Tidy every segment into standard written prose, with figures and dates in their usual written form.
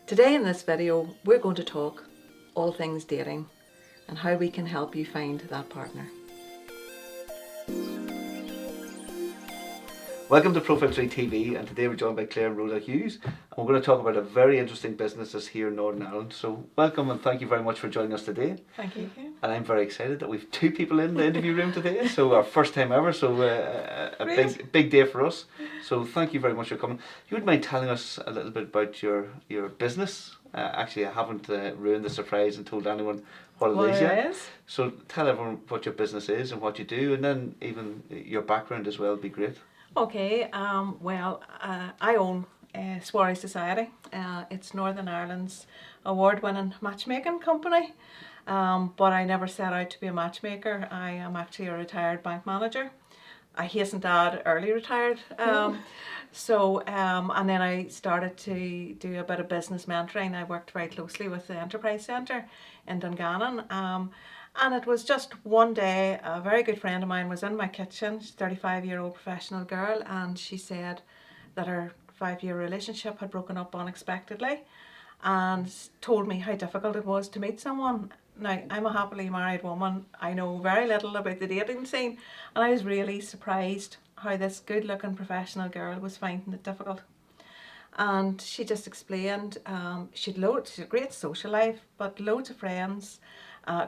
Today in this video, we're going to talk all things dating and how we can help you find that partner. Welcome to Profile 3 TV, and today we're joined by Claire and Rhoda Hughes, and we're going to talk about a very interesting business that's here in Northern Ireland. So welcome and thank you very much for joining us today. Thank you. And I'm very excited that we've two people in the interview room today, so our first time ever, so a big day for us. So thank you very much for coming. You would mind telling us a little bit about your business? Actually, I haven't ruined the surprise and told anyone what it is yet. So tell everyone what your business is and what you do, and then even your background as well would be great. Okay, I own Soirée Society. It's Northern Ireland's award-winning matchmaking company, but I never set out to be a matchmaker. I am actually a retired bank manager. I hasten to add, early retired. And then I started to do a bit of business mentoring. I worked very closely with the Enterprise Centre in Dungannon. And it was just one day, a very good friend of mine was in my kitchen. She's a 35-year-old professional girl, and she said that her 5-year relationship had broken up unexpectedly and told me how difficult it was to meet someone. Now, I'm a happily married woman. I know very little about the dating scene, and I was really surprised how this good-looking professional girl was finding it difficult. And she just explained she'd a great social life, but loads of friends,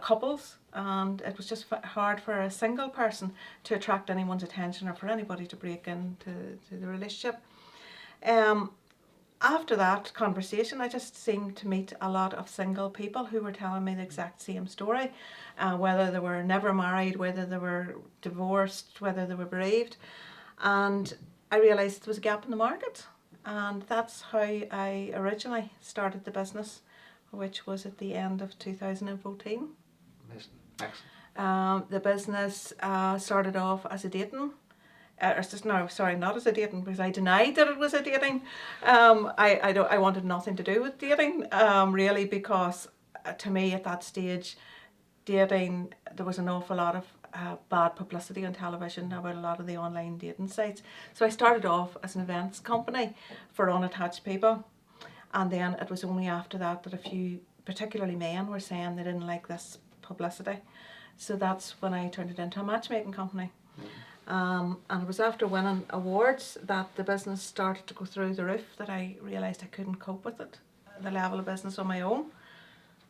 couples, and it was just hard for a single person to attract anyone's attention or for anybody to break into the relationship. After that conversation, I just seemed to meet a lot of single people who were telling me the exact same story, whether they were never married, whether they were divorced, whether they were bereaved, and I realised there was a gap in the market, and that's how I originally started the business, which was at the end of 2014. Excellent. The business started off as a dating. Not as a dating, because I denied that it was a dating. I wanted nothing to do with dating, really, because to me at that stage, dating, there was an awful lot of bad publicity on television about a lot of the online dating sites. So I started off as an events company for unattached people, and then it was only after that that a few, particularly men, were saying they didn't like this publicity. So that's when I turned it into a matchmaking company. And it was after winning awards that the business started to go through the roof that I realised I couldn't cope with it, the level of business on my own.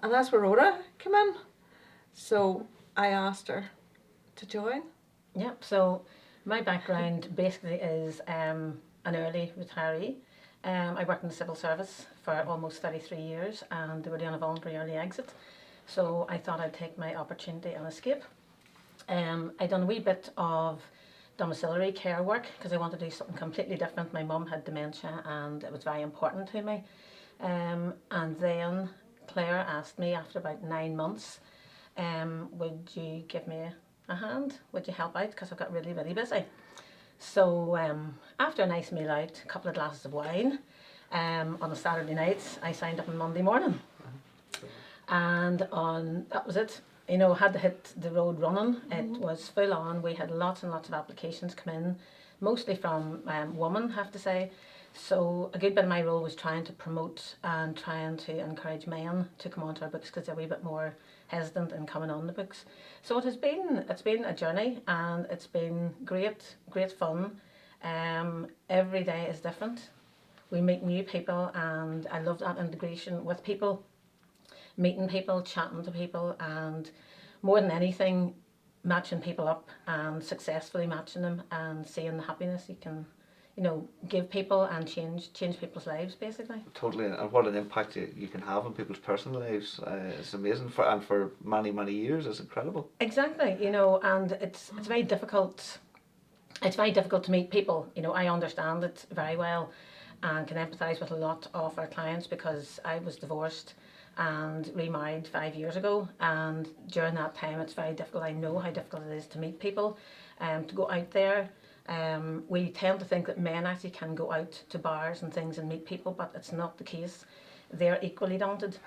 And that's where Rhoda came in. So I asked her to join. Yep, so my background basically is an early retiree. I worked in the civil service for almost 33 years, and they were doing a voluntary early exit. So I thought I'd take my opportunity and escape. I'd done a wee bit of domiciliary care work because I wanted to do something completely different. My mum had dementia and it was very important to me. And then Claire asked me after about 9 months, would you give me a hand? Would you help out? Because I got really, really busy. So after a nice meal out, a couple of glasses of wine, on a Saturday night, I signed up on Monday morning. And that was it. You know, had to hit the road running. It was full on. We had lots and lots of applications come in, mostly from women, have to say. So a good bit of my role was trying to promote and trying to encourage men to come onto our books because they're a wee bit more hesitant in coming on the books. So it's been a journey, and it's been great fun. Every day is different. We meet new people, and I love that integration with people, meeting people, chatting to people, and more than anything, matching people up and successfully matching them and seeing the happiness you can, give people and change people's lives, basically. Totally, and what an impact you can have on people's personal lives. It's amazing, for many, many years. It's incredible. Exactly, and it's very difficult. It's very difficult to meet people. I understand it very well and can empathise with a lot of our clients because I was divorced and remarried 5 years ago, and during that time it's very difficult. I know how difficult it is to meet people, to go out there. We tend to think that men actually can go out to bars and things and meet people, but it's not the case. They're equally daunted,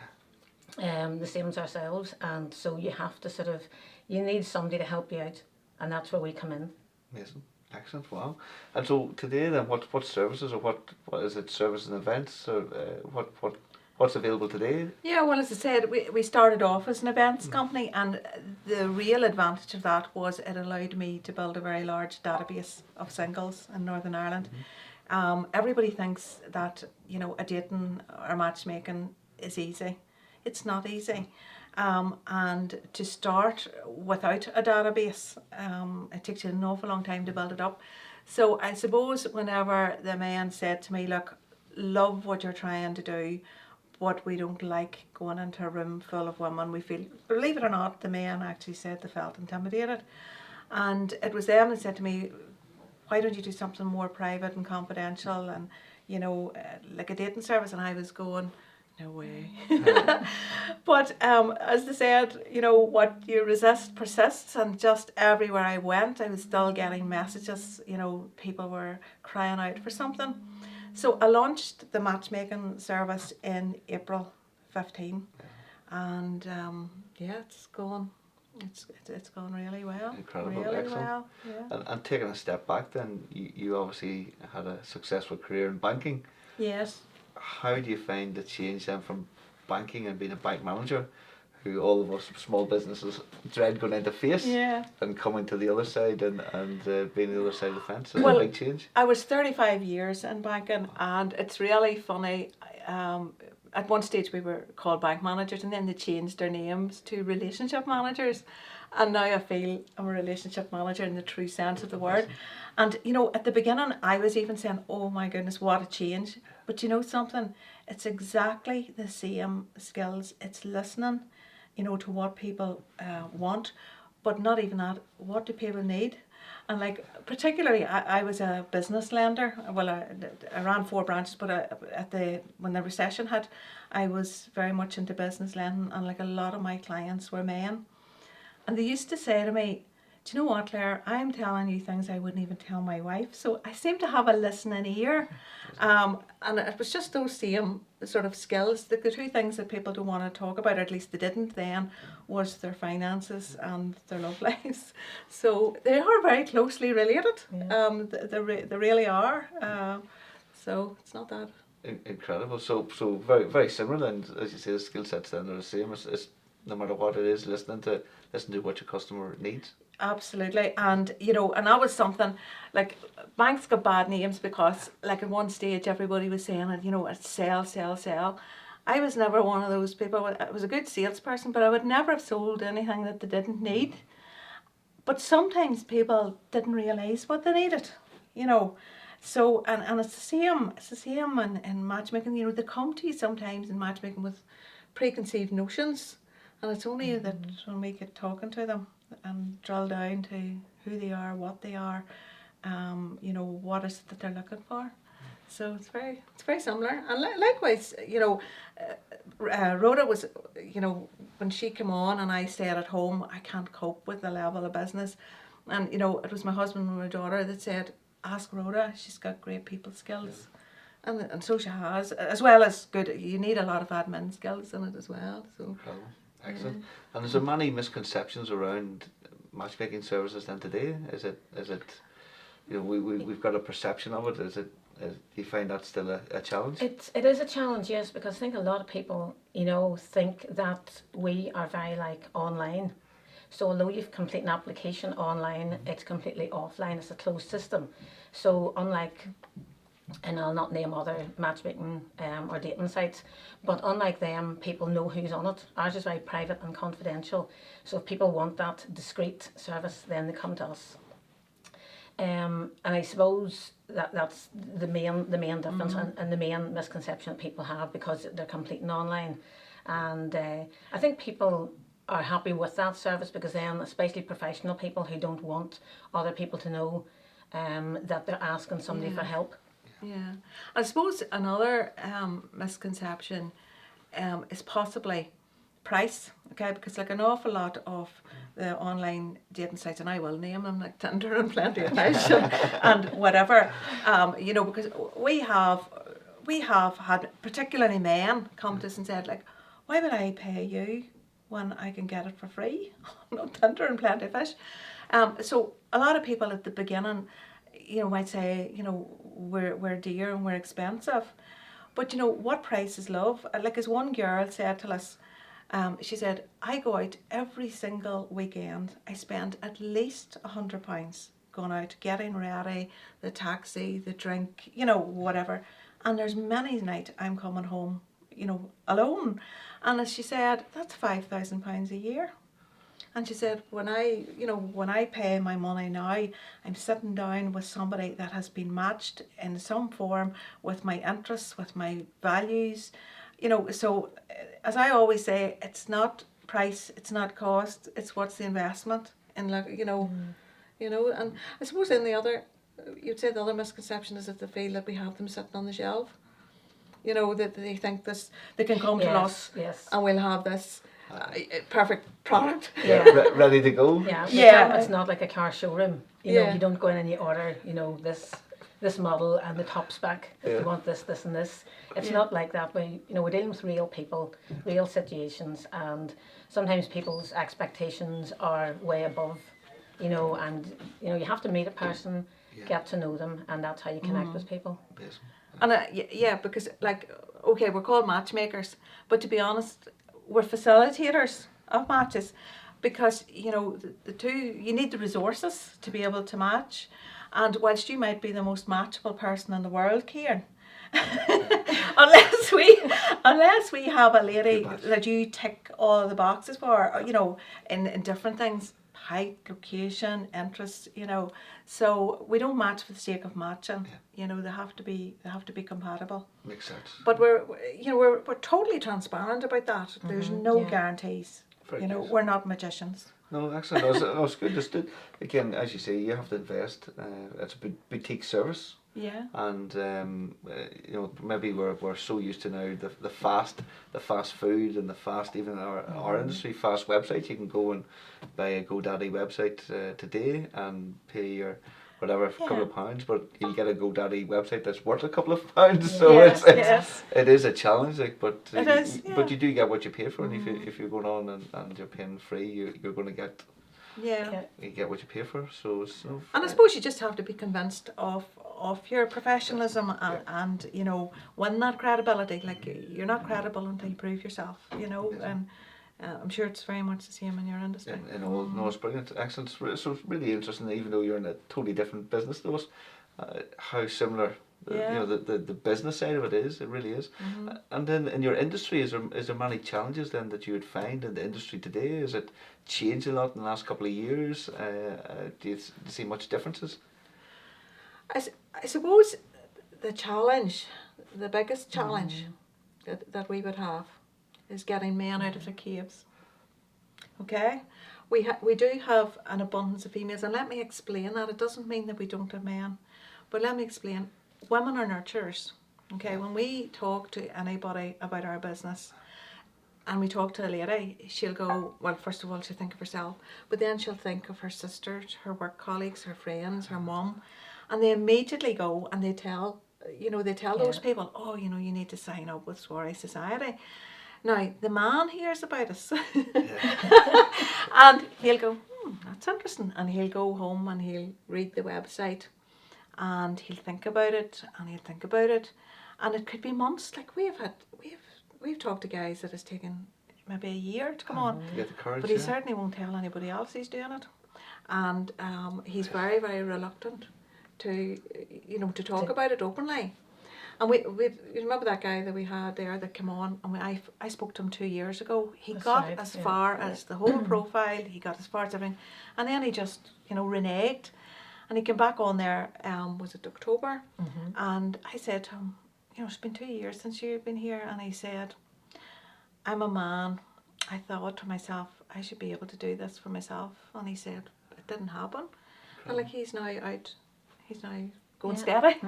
the same as ourselves, and so you have to you need somebody to help you out, and that's where we come in. Amazing. Excellent, wow. And so today then, what services, or what is it, services and events, or what what's available today? Yeah, well, as I said, we started off as an events company, and the real advantage of that was it allowed me to build a very large database of singles in Northern Ireland. Everybody thinks that, you know, a dating or matchmaking is easy. It's not easy. And to start without a database, it takes you an awful long time to build it up. So I suppose whenever the man said to me, look, love what you're trying to do, but we don't like going into a room full of women. We feel, believe it or not, the men actually said they felt intimidated. And it was them that said to me, why don't you do something more private and confidential and, you know, like a dating service? And I was going, no way. But as they said, you know, what you resist persists, and just everywhere I went, I was still getting messages, you know, people were crying out for something. So I launched the matchmaking service in April 15, and yeah, it's going really well. Incredible, really excellent. well. Yeah. And taking a step back then, you obviously had a successful career in banking. Yes. How do you find the change then from banking and being a bank manager, who all of us small businesses dread going into face, Yeah. and coming to the other side and being the other side of the fence? It's Well, a big change. I was 35 years in banking, and it's really funny. At one stage we were called bank managers, and then they changed their names to relationship managers, and now I feel I'm a relationship manager in the true sense of the word. And you know, at the beginning I was even saying, oh my goodness, what a change. But you know something, it's exactly the same skills. It's listening, you know, to what people want, but not even that, what do people need. And like, particularly, I was a business lender. Well, I ran 4 branches, but when the recession hit, I was very much into business lending, and like a lot of my clients were men. And they used to say to me, do you know what, Claire, I'm telling you things I wouldn't even tell my wife. So I seem to have a listening ear. And it was just those same sort of skills. The 2 things that people don't want to talk about, or at least they didn't then, was their finances and their love lives. So they are very closely related. Yeah. They really are. So it's not that. Incredible. So very very similar, and as you say, the skill sets then are the same. It's no matter what it is, listen to what your customer needs. Absolutely. And you know, and that was something, like, banks got bad names because, like, at one stage everybody was saying it, you know, it's sell, sell, sell. I was never one of those people. I was a good salesperson, but I would never have sold anything that they didn't need. But sometimes people didn't realise what they needed, you know. So, and it's the same in matchmaking. You know, they come to you sometimes in matchmaking with preconceived notions, and it's only that when we get talking to them and drill down to who they are, what they are, you know, what is it that they're looking for. So it's very similar. And likewise, you know, Rhoda was, you know, when she came on and I stayed at home, I can't cope with the level of business. And, you know, it was my husband and my daughter that said, ask Rhoda, she's got great people skills. And so she has, as well as good, you need a lot of admin skills in it as well. So. Incredible. Excellent. And is there many misconceptions around matchmaking services then today? Is it you know, we've got a perception of it. Do you find that still a challenge? It is a challenge, yes, because I think a lot of people, you know, think that we are very like online. So although you've complete an application online, it's completely offline. It's a closed system. So unlike, and I'll not name other matchmaking or dating sites, but unlike them, people know who's on it. Ours is very private and confidential. So if people want that discreet service, then they come to us. And I suppose that's the main difference and the main misconception that people have, because they're completing online. And I think people are happy with that service, because then, especially professional people who don't want other people to know that they're asking somebody for help. Yeah, I suppose another misconception is possibly price, okay, because like an awful lot of the online dating sites, and I will name them, like Tinder and Plenty of Fish and whatever, you know, because we have had particularly men come to us and said, like, why would I pay you when I can get it for free? No, Tinder and Plenty of Fish. So a lot of people at the beginning, you know, might say, you know, we're dear and we're expensive. But you know, what price is love? Like as one girl said to us, she said, I go out every single weekend. I spend at least £100 going out, getting ready, the taxi, the drink, you know, whatever. And there's many nights I'm coming home, you know, alone. And as she said, that's £5,000 a year. And she said, when I pay my money now, I'm sitting down with somebody that has been matched in some form with my interests, with my values, you know. So as I always say, it's not price, it's not cost, it's what's the investment. And like, you know, and I suppose in the other, you'd say the other misconception is that they feel that we have them sitting on the shelf. You know, that they think this, they can come to us and we'll have this perfect product. Yeah, ready to go. Yeah, Yeah. It's not like a car showroom. You know, you don't go in and you order, you know, this model and the top spec. If you want this, this, and this. It's not like that. We're dealing with real people, real situations, and sometimes people's expectations are way above. You know, and you have to meet a person, get to know them, and that's how you connect with people. Yes. And because like, okay, we're called matchmakers, but to be honest, we're facilitators of matches, because you know the two, you need the resources to be able to match. And whilst you might be the most matchable person in the world, Kieran, unless we have a lady that you tick all the boxes for, you know, in different things, height, location, interests, you know, so we don't match for the sake of matching. You know, they have to be compatible. Makes sense. But we're totally transparent about that. There's no guarantees. Very you know, nice. we're not magicians. No, excellent. That's good. Just again, as you say, you have to invest. It's a boutique service. Yeah. And you know, maybe we're so used to now the fast food and the fast, even our industry, fast websites. You can go and buy a GoDaddy website today and pay your whatever, a couple of pounds, but you'll get a GoDaddy website that's worth a couple of pounds. So it is a challenge, like, but It is, but you do get what you pay for, and if you're going on and you're paying free, you're going to get. You get what you pay for, so it's no. And I suppose you just have to be convinced of your professionalism and you know, win that credibility. Like, you're not credible until you prove yourself, you know. And I'm sure it's very much the same in your industry. No, it's brilliant, excellent. So it's really interesting, even though you're in a totally different business to us, how similar. You know, the business side of it is. It really is. And then in your industry, is there many challenges then that you would find in the industry today? Is it changed a lot in the last couple of years? Do you see much differences? I suppose the challenge, the biggest challenge that we would have is getting men out of their caves. Okay? We do have an abundance of females, and let me explain that. It doesn't mean that we don't have men, but let me explain. Women are nurturers. Okay, when we talk to anybody about our business and we talk to a lady, she'll go, well, first of all, she'll think of herself, but then she'll think of her sisters, her work colleagues, her friends, her mum, and they immediately go and they tell those people, oh, you know, you need to sign up with Soirée Society. Now, the man hears about us and he'll go, that's interesting, and he'll go home and he'll read the website. And he'll think about it, and it could be months. Like we've talked to guys that has taken maybe a year to come on, to get the courage, but he certainly won't tell anybody else he's doing it, and he's very, very reluctant to talk about it openly. And we you remember that guy that we had there that came on, and I spoke to him 2 years ago. He got as far as the whole profile. He got as far as everything, and then he just reneged. And he came back on there, was it October? And I said to him, it's been 2 years since you've been here. And he said, I'm a man. I thought to myself, I should be able to do this for myself. And he said, it didn't happen. And like, he's now out, he's now going steady,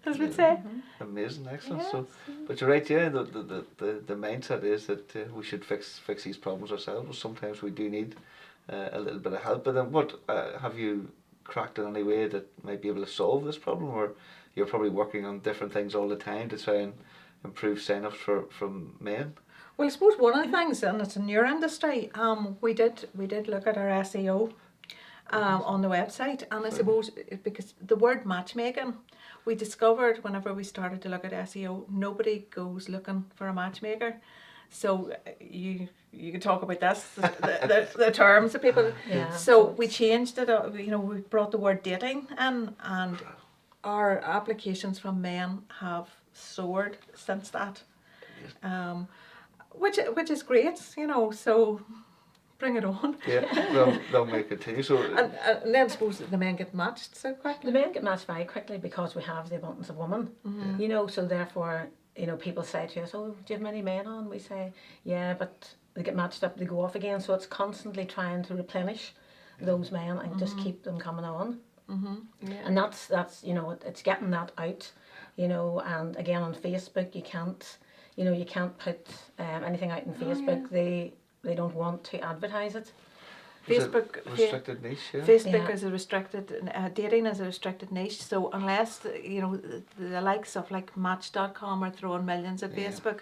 as we'd say. Amazing, excellent. Yes. So, but you're right, the mindset is that we should fix these problems ourselves. Sometimes we do need a little bit of help. But then what, have you cracked in any way that might be able to solve this problem, or you're probably working on different things all the time to try and improve sign-ups from men? Well, I suppose one of the things, and it's in your industry, we did look at our SEO on the website, and I suppose because the word matchmaking, we discovered whenever we started to look at SEO, nobody goes looking for a matchmaker. So you can talk about this, the terms that people. Yeah. So we changed it. We brought the word dating in, and our applications from men have soared since that. Which is great, So bring it on. Yeah, they'll make it continue. So And then I suppose the men get matched so quickly. The men get matched very quickly because we have the abundance of women. So therefore, people say to us, oh, do you have many men on? We say, yeah, but they get matched up, they go off again. So it's constantly trying to replenish those men and just keep them coming on. Yeah. And that's it's getting that out, and again on Facebook you can't put anything out on Facebook. They don't want to advertise it. Facebook restricted niche. Yeah. Facebook is a restricted, dating is a restricted niche. So unless the likes of like Match.com are throwing millions at Facebook,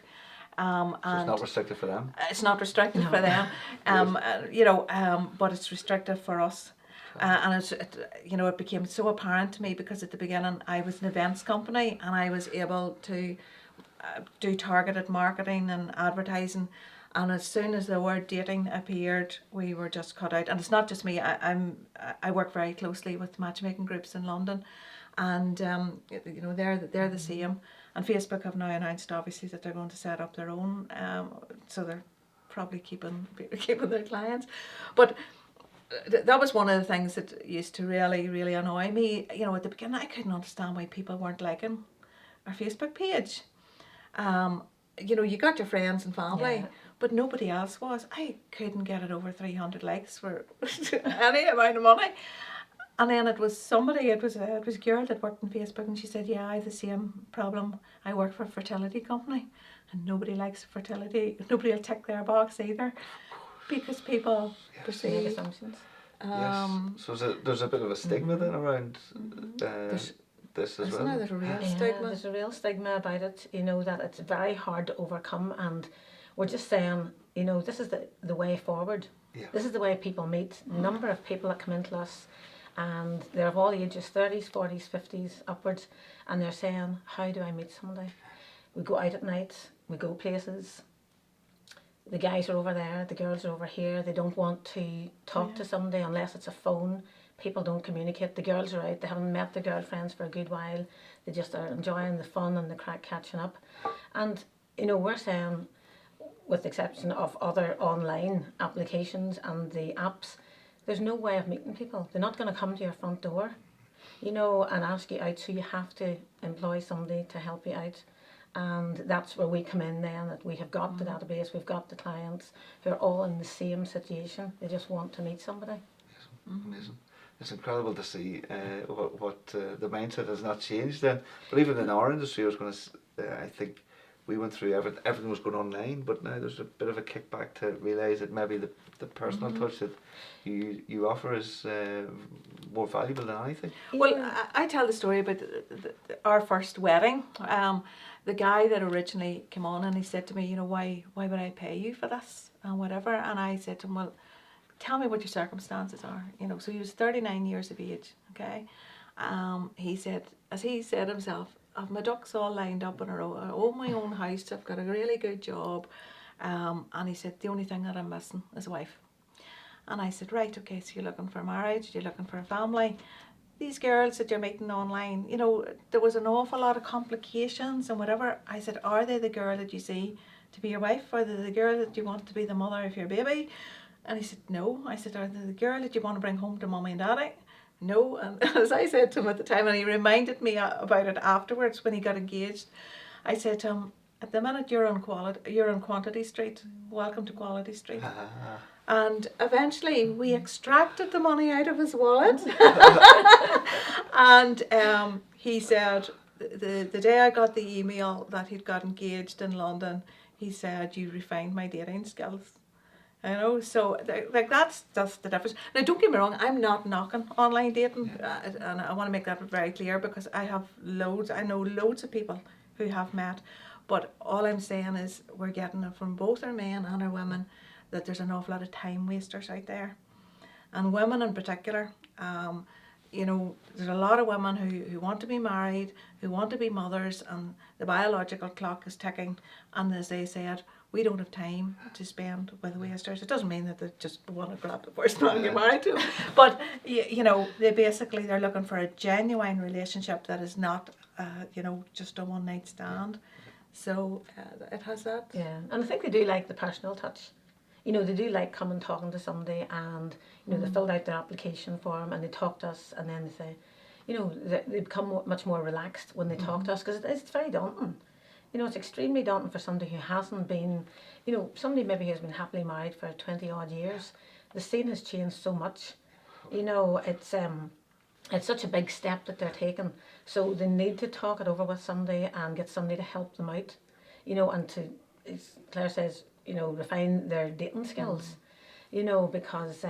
So and it's not restricted for them. it's not restricted for them, but it's restricted for us. And it became so apparent to me because at the beginning I was an events company and I was able to do targeted marketing and advertising, and as soon as the word dating appeared, we were just cut out. And it's not just me. I work very closely with matchmaking groups in London, and they're the same. And Facebook have now announced obviously that they're going to set up their own, so they're probably keeping their clients, but. That was one of the things that used to really, really annoy me. At the beginning, I couldn't understand why people weren't liking our Facebook page. You got your friends and family, but nobody else was. I couldn't get it over 300 likes for any amount of money. And then it was somebody, it was a girl that worked on Facebook, and she said, yeah, I have the same problem. I work for a fertility company, and nobody likes fertility. Nobody will tick their box either. Because people perceive assumptions. So there's a bit of a stigma then around this as well. There's a real stigma. There's a real stigma about it, that it's very hard to overcome, and we're just saying, this is the way forward. Yeah. This is the way people meet. The number of people that come into us, and they're of all ages, 30s, 40s, 50s, upwards, and they're saying, how do I meet somebody? We go out at night, we go places. The guys are over there, the girls are over here. They don't want to talk to somebody unless it's a phone. People don't communicate. The girls are out, they haven't met their girlfriends for a good while. They just are enjoying the fun and the crack catching up. And, we're saying, with the exception of other online applications and the apps, there's no way of meeting people. They're not going to come to your front door, and ask you out. So you have to employ somebody to help you out. And that's where we come in then, that we have got the database, we've got the clients who are all in the same situation. They just want to meet somebody. Amazing. It's incredible to see what the mindset has not changed then. But even in our industry, I think we went through everything was going online, but now there's a bit of a kickback to realise that maybe the personal touch that you offer is more valuable than anything. Well, I tell the story about our first wedding. The guy that originally came on and he said to me, why would I pay you for this and whatever? And I said to him, well, tell me what your circumstances are. So he was 39 years of age, okay? He said, as he said himself, I've my ducks all lined up in a row. I own my own house, I've got a really good job. And he said, the only thing that I'm missing is a wife. And I said, right, okay, so you're looking for marriage, you're looking for a family. These girls that you're meeting online, there was an awful lot of complications and whatever. I said, are they the girl that you see to be your wife? Are they the girl that you want to be the mother of your baby? And he said, no. I said, are they the girl that you want to bring home to mummy and daddy? No. And as I said to him at the time, and he reminded me about it afterwards when he got engaged, I said to him, at the minute you're on Quantity Street. Welcome to Quality Street. And eventually we extracted the money out of his wallet. And he said, the day I got the email that he'd got engaged in London, he said, you refined my dating skills. So that's just the difference. Now, don't get me wrong, I'm not knocking online dating, and I want to make that very clear because I know loads of people who have met, but all I'm saying is we're getting it from both our men and our women that there's an awful lot of time wasters out there, and women in particular. you know, there's a lot of women who want to be married, who want to be mothers, and the biological clock is ticking. And as they said, we don't have time to spend with wasters. It doesn't mean that they just want to grab the first man and get married to. But, you know, they're looking for a genuine relationship that is not, you know, just a one night stand. So it has that. Yeah, and I think they do like the personal touch. You know, they do like coming talking to somebody, and you know, they filled out their application form and they talk to us, and then they say, you know, they become much more relaxed when they talk to us, because it's very daunting. You know, it's extremely daunting for somebody who hasn't been, you know, somebody maybe who's been happily married for 20 odd years. The scene has changed so much. You know, it's such a big step that they're taking. So they need to talk it over with somebody and get somebody to help them out. You know, and to, as Claire says, you know, refine their dating skills. You know, because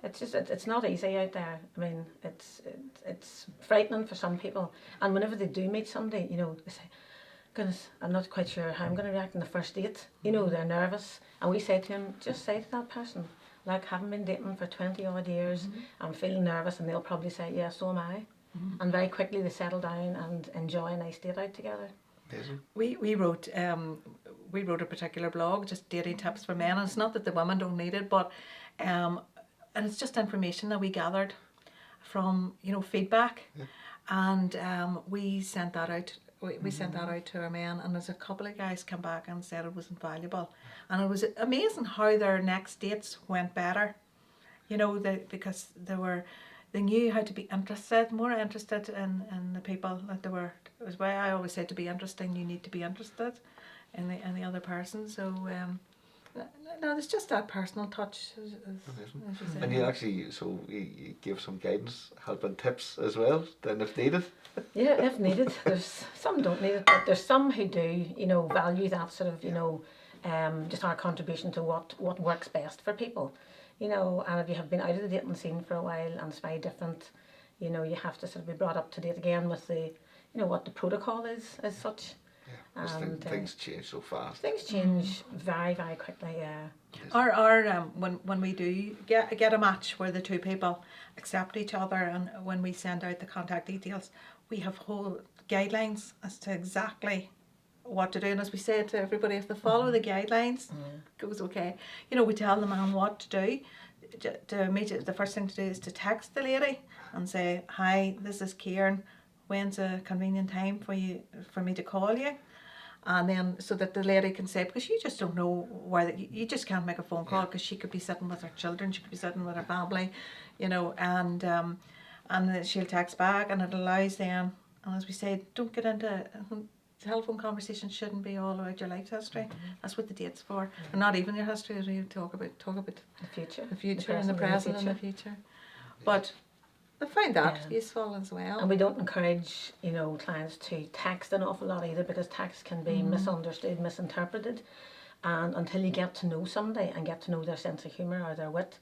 it's not easy out there. I mean, it's frightening for some people. And whenever they do meet somebody, you know, they say, goodness, I'm not quite sure how I'm going to react on the first date. You know, they're nervous. And we say to them, just say to that person, like, haven't been dating for 20 odd years, I'm feeling nervous, and they'll probably say, yeah, so am I. And very quickly they settle down and enjoy a nice date out together. Amazing. We wrote a particular blog, just dating tips for men, and it's not that the women don't need it, but and it's just information that we gathered from, you know, feedback, and we sent that out. We sent that out to our men, and there's a couple of guys come back and said it was invaluable, and it was amazing how their next dates went better. You know, because they knew how to be more interested in the people that they were. It was why I always say, to be interesting, you need to be interested in the other person. So no, it's just that personal touch. As you say. And you actually, so you give some guidance, help and tips as well, then if needed. Yeah, if needed. There's some don't need it, but there's some who do, you know, value that sort of, you know, just our contribution to what works best for people. You know, and if you have been out of the dating scene for a while and it's very different, you know, you have to sort of be brought up to date again with the, you know, what the protocol is as such. Yeah, and things change so fast. Things change very, very quickly, yeah. When we do get a match where the two people accept each other, and when we send out the contact details, we have whole guidelines as to exactly what to do. And as we say to everybody, if they follow the guidelines, goes okay. You know, we tell the man what to do. The first thing to do is to text the lady and say, hi, this is Kieran. When's a convenient time for me to call you? And then so that the lady can say, because you just don't know where, you just can't make a phone call, because she could be sitting with her children, she could be sitting with her family, you know, and she'll text back, and it allows them, and as we say, don't get into, telephone conversation shouldn't be all about your life history. That's what the date's for. And not even your history, as we talk about The future. and the present and the future. But I find that useful as well. And we don't encourage, you know, clients to text an awful lot either, because text can be misunderstood, misinterpreted. And until you get to know somebody and get to know their sense of humour or their wit,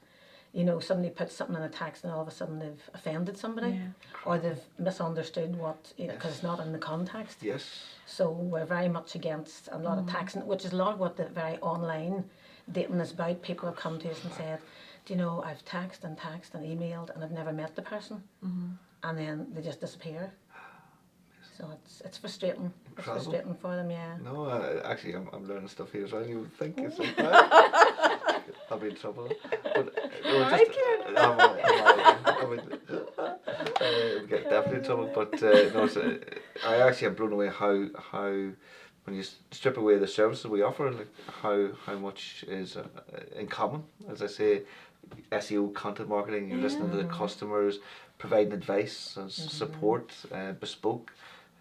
you know, somebody puts something in a text and all of a sudden they've offended somebody, or they've misunderstood what, you know, because it's not in the context. Yes. So we're very much against a lot of texting, which is a lot of what the very online dating is about. People have come to us and said, do you know, I've texted and emailed and I've never met the person, and then they just disappear. So it's frustrating. Incredible. It's frustrating for them, yeah. No, actually, I'm learning stuff here as well. You would think it's like I'll be in trouble. But I would get definitely in trouble. But no, I actually am blown away how when you strip away the services we offer, like how much is in common. As I say, SEO, content marketing, you're listening to the customers, providing advice and support, bespoke.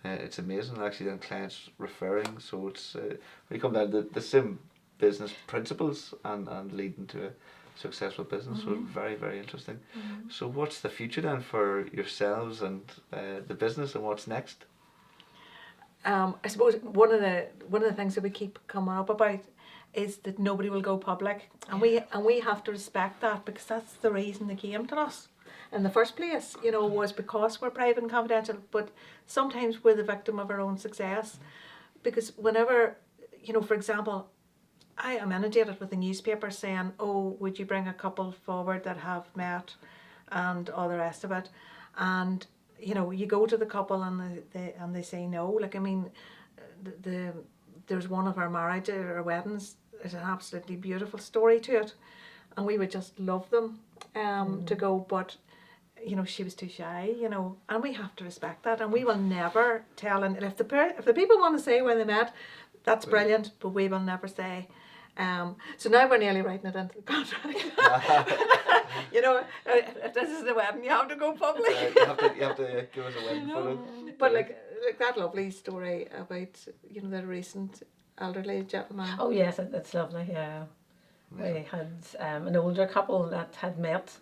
It's amazing. And actually, then clients referring. So it's when you come down to the same business principles and leading to a successful business. So very, very interesting. So what's the future then for yourselves and the business, and what's next? I suppose one of the things that we keep coming up about is that nobody will go public, and we have to respect that, because that's the reason they came to us in the first place. You know, was because we're private and confidential. But sometimes we're the victim of our own success, because whenever, you know, for example, I am inundated with the newspaper saying, oh, would you bring a couple forward that have met and all the rest of it. and you know, you go to the couple and they say no. Like, I mean, there's one of our marriage, our weddings, there's an absolutely beautiful story to it, and we would just love them to go, but you know, she was too shy, you know, and we have to respect that, and we will never tell. And if the people want to say where they met, that's brilliant, but we will never say. So now we're nearly writing it into the contract. You know, if this is the wedding, you have to go public. You have to give us a wedding photo. But like that lovely story about, you know, the recent elderly gentleman. Oh yes, it's lovely. Yeah, we had an older couple that had met,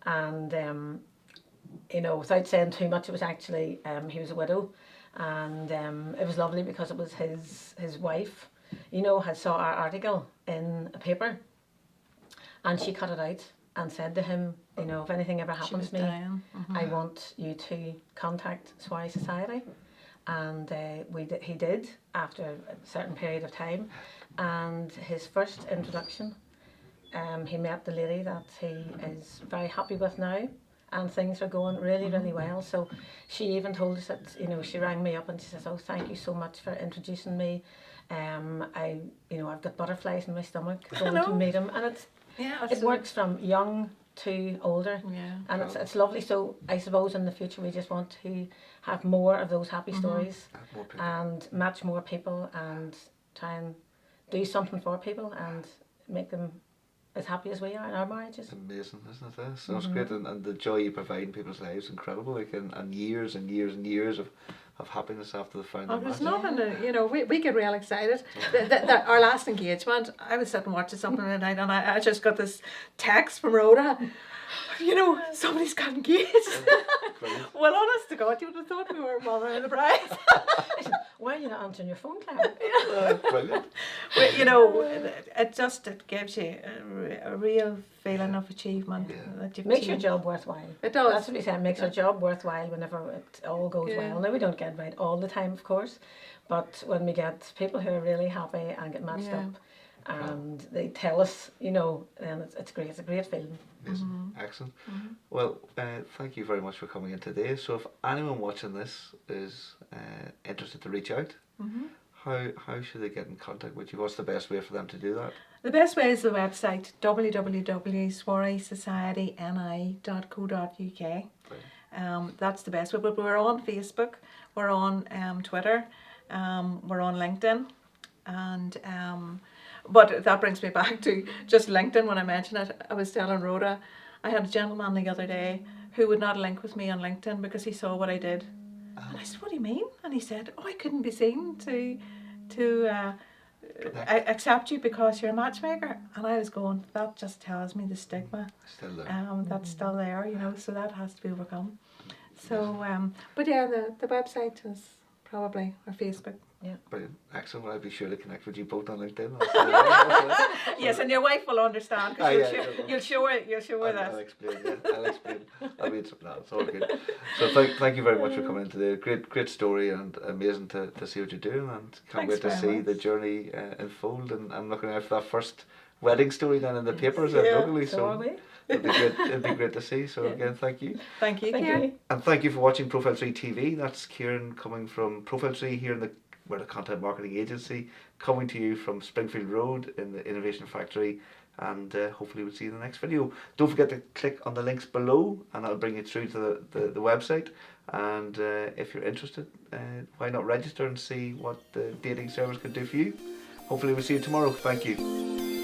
and you know, without saying too much, it was actually he was a widow, and it was lovely because it was his wife, you know, had saw our article in a paper, and she cut it out and said to him, you know, if anything ever happens to me, I want you to contact Soirée Society. And he did after a certain period of time. And his first introduction, he met the lady that he is very happy with now, and things are going really, really well. So she even told us that, you know, she rang me up and she says, oh, thank you so much for introducing me. I've got butterflies in my stomach going to meet him, and it works from young to older, and it's lovely. So I suppose in the future we just want to have more of those happy stories and match more people and try and do something for people and make them as happy as we are in our marriages. Amazing, isn't it? Sounds great, and the joy you provide in people's lives is incredible. Like, and years and years and years of happiness after the final match. There's nothing, you know, we get real excited. Our last engagement, I was sitting watching something the night, and I just got this text from Rhoda. You know, somebody's got engaged. Well, honest to God, you would have thought we were mother and the bride. Why are you not answering your phone, Clara? Brilliant. But, you know, it gives you a real feeling of achievement. That you've Makes your achieved. job worthwhile. It does. That's what we say. It makes your job worthwhile whenever it all goes well. Now, we don't get it right all the time, of course, but when we get people who are really happy and get matched up, and they tell us, you know, then it's great. It's a great feeling. Excellent. Well, thank you very much for coming in today. So if anyone watching this is interested to reach out, how should they get in contact with you? What's the best way for them to do that? The best way is the website www.soireesociety.co.uk. That's the best way. But we're on Facebook, we're on Twitter, we're on LinkedIn, and but that brings me back to just LinkedIn. When I mention it, I was telling Rhoda, I had a gentleman the other day who would not link with me on LinkedIn because he saw what I did. And I said, what do you mean? And he said, oh, I couldn't be seen to accept you because you're a matchmaker. And I was going, that just tells me the stigma Still there. that's still there, you know, so that has to be overcome. So, but yeah, the website is probably, or Facebook. Yeah. Brilliant. Excellent. Well, I'll be sure to connect with you both on LinkedIn. Yes, and your wife will understand because you'll show her that. I'll explain. I'll explain. I'll be no, it's all good. So thank you very much for coming in today. Great story, and amazing to see what you're doing, and can't wait to see the journey unfold, and I'm looking out for that first wedding story then in the papers locally. So are we. It'd be great to see. So again, thank you. Thank you, Kieran. And thank you for watching Profile 3 TV. That's Kieran coming from Profile 3 here we're the content marketing agency, coming to you from Springfield Road in the Innovation Factory, and hopefully we'll see you in the next video. Don't forget to click on the links below, and I'll bring you through to the website. And if you're interested, why not register and see what the dating service could do for you. Hopefully we'll see you tomorrow. Thank you.